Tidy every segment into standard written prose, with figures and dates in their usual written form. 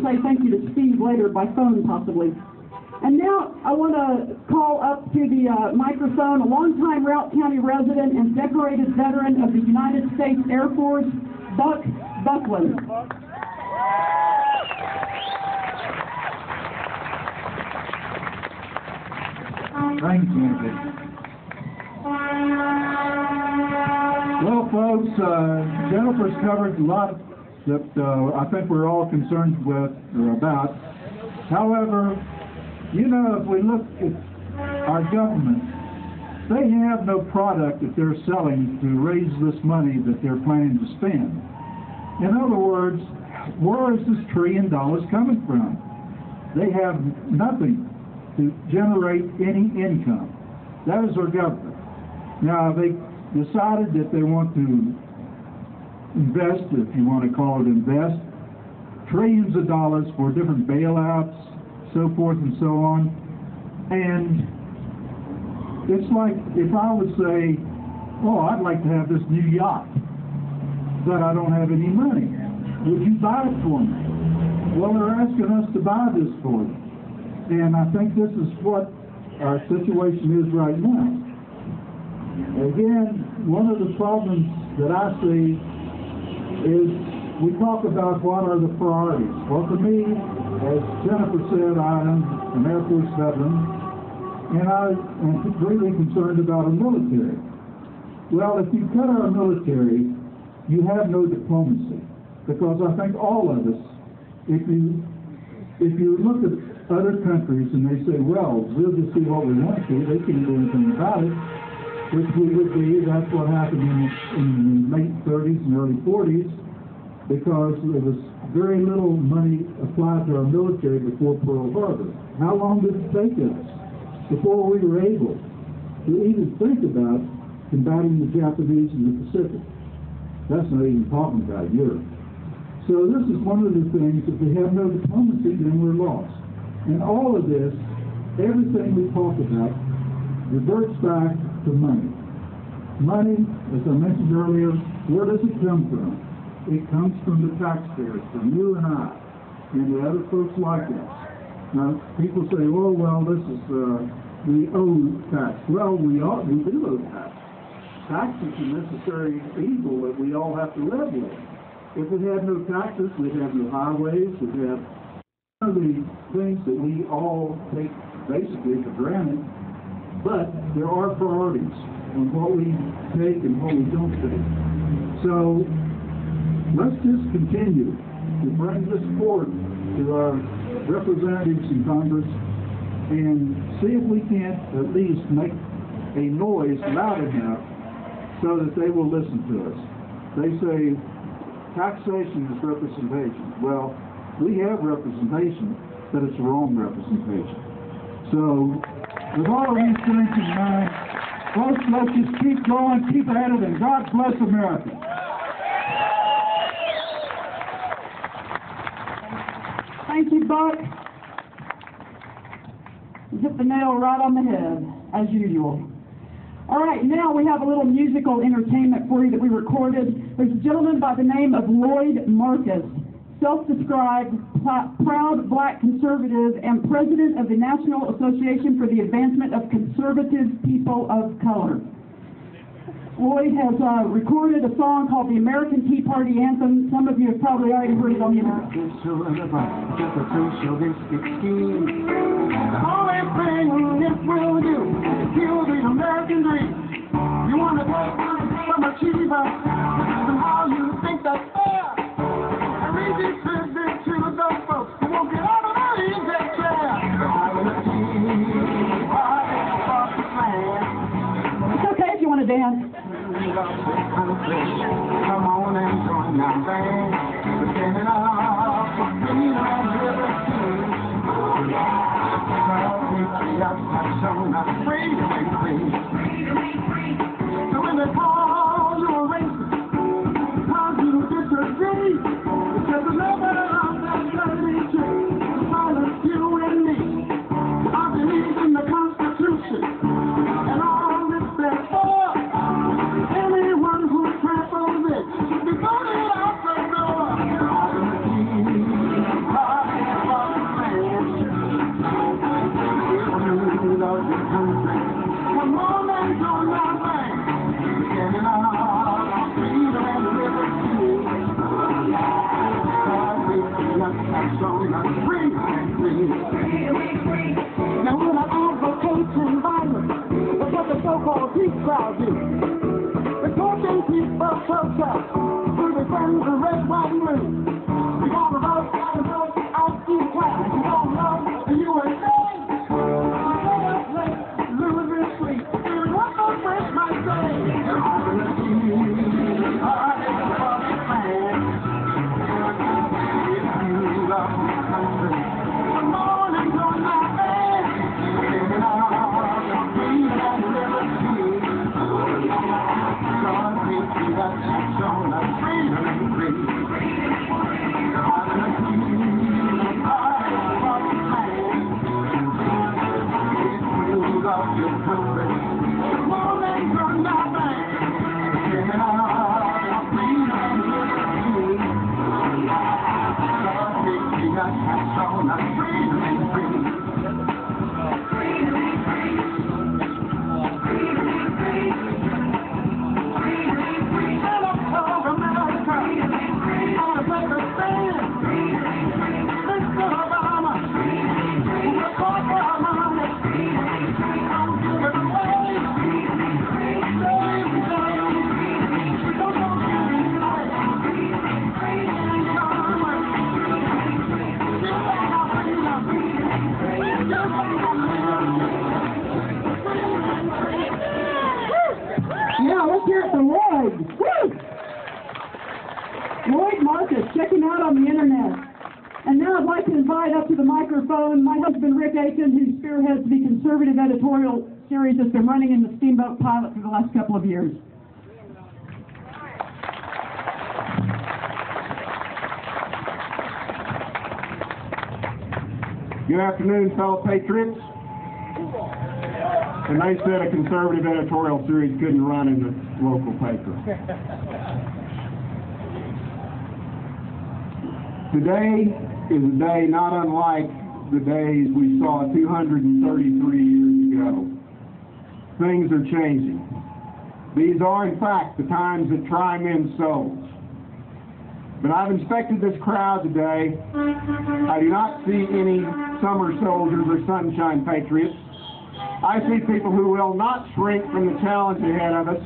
say thank you to Steve later by phone, possibly. And now I want to call up to the microphone a longtime Routt County resident and decorated veteran of the United States Air Force, Buck Buckland. Thank you, Jennifer. Well, folks, Jennifer's covered a lot that I think we're all concerned with or about. However, you know, if we look at our government, they have no product that they're selling to raise this money that they're planning to spend. In other words, where is this $1 trillion coming from? They have nothing to generate any income. That is our government. Now, they decided that they want to invest, if you want to call it invest, trillions of dollars for different bailouts, so forth and so on. And it's like if I would say, oh, I'd like to have this new yacht, but I don't have any money. Would you buy it for me? Well, they're asking us to buy this for them. And I think this is what our situation is right now. Again, one of the problems that I see is we talk about what are the priorities. Well, for me, as Jennifer said, I am an Air Force veteran, and I am greatly concerned about our military. Well, if you cut our military, you have no diplomacy, because I think all of us, if you look at other countries and they say, well, we'll just see what we want to, they can't do anything about it, which we would be, that's what happened in the late 30s and early 40s, because there was very little money applied to our military before Pearl Harbor. How long did it take us before we were able to even think about combating the Japanese in the Pacific? That's not even talking about Europe. So this is one of the things, if we have no diplomacy, then we're lost. And all of this, everything we talk about, reverts back to money. Money, as I mentioned earlier, where does it come from? It comes from the taxpayers, from you and I, and the other folks like us. Now, people say, oh, well, this is, we owe tax. Well, we do owe tax. Tax is a necessary evil that we all have to live with. If we had no taxes, we'd have no highways, we'd have one of the things that we all take basically for granted, but there are priorities on what we take and what we don't take. So let's just continue to bring this forward to our representatives in Congress and see if we can't at least make a noise loud enough so that they will listen to us. They say taxation is representation. Well, we have representation, but it's the wrong representation. So, with all of these things in mind, folks, let's just keep going, keep at it, and God bless America. Thank you, Buck. You hit the nail right on the head, as usual. All right, now we have a little musical entertainment for you that we recorded. There's a gentleman by the name of Lloyd Marcus, self-described proud black conservative and president of the National Association for the Advancement of Conservative People of Color. Lloyd has recorded a song called the American Tea Party Anthem. Some of you have probably already heard it on the internet. The only thing this will do is kill the American dream. You want to take some achievement, and how you think that's fair. And read these business to the dumb folks who won't get out of that easy chair. It's okay if you want to dance. Come on and join our band. We're standing up for freedom and liberty. So when they call you a racist, how do you disagree? Because the number of that dirty trick is silence you and me. I believe in the Constitution and all this stands for. Anyone who tramples it should be voted out the door. peace value. The talking people protest. Who defend the red, white, and blue. We gotta vote, out in class. You don't know the USA. Lose this sleep. Here's what my friends might say. Yeah, let's hear it for Lloyd. Woo! Lloyd Marcus, check him out on the internet. And now I'd like to invite up to the microphone my husband Rick Aiken, who spearheads the conservative editorial series that's been running in the Steamboat Pilot for the last couple of years. Good afternoon, fellow patriots. And they said a conservative editorial series couldn't run in the local paper. Today is a day not unlike the days we saw 233 years ago. Things are changing. These are, in fact, the times that try men's souls. But I've inspected this crowd today. I do not see any summer soldiers or sunshine patriots. I see people who will not shrink from the challenge ahead of us.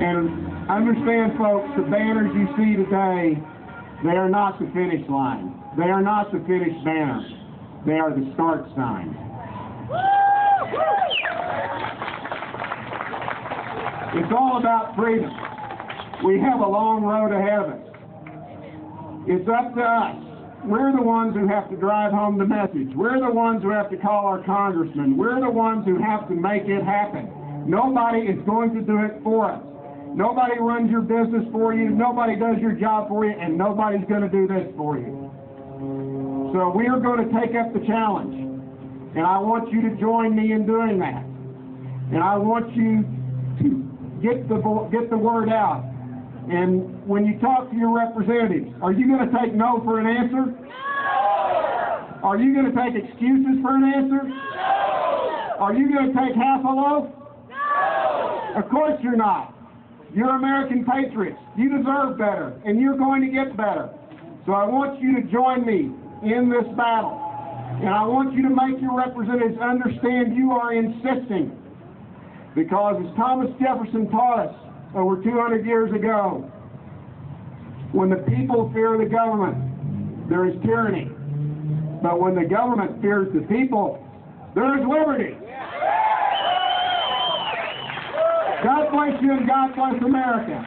And understand, folks, the banners you see today, they are not the finish line. They are not the finish banner. They are the start sign. It's all about freedom. We have a long road ahead of us. It's up to us. We're the ones who have to drive home the message. We're the ones who have to call our congressmen. We're the ones who have to make it happen. Nobody is going to do it for us. Nobody runs your business for you. Nobody does your job for you. And nobody's going to do this for you. So we are going to take up the challenge. And I want you to join me in doing that. And I want you to get the word out. And when you talk to your representatives, are you going to take no for an answer? No! Are you going to take excuses for an answer? No! Are you going to take half a loaf? No! Of course you're not. You're American patriots. You deserve better, and you're going to get better. So I want you to join me in this battle. And I want you to make your representatives understand you are insisting. Because as Thomas Jefferson taught us over 200 years ago, when the people fear the government, there is tyranny. But when the government fears the people, there is liberty. God bless you and God bless America.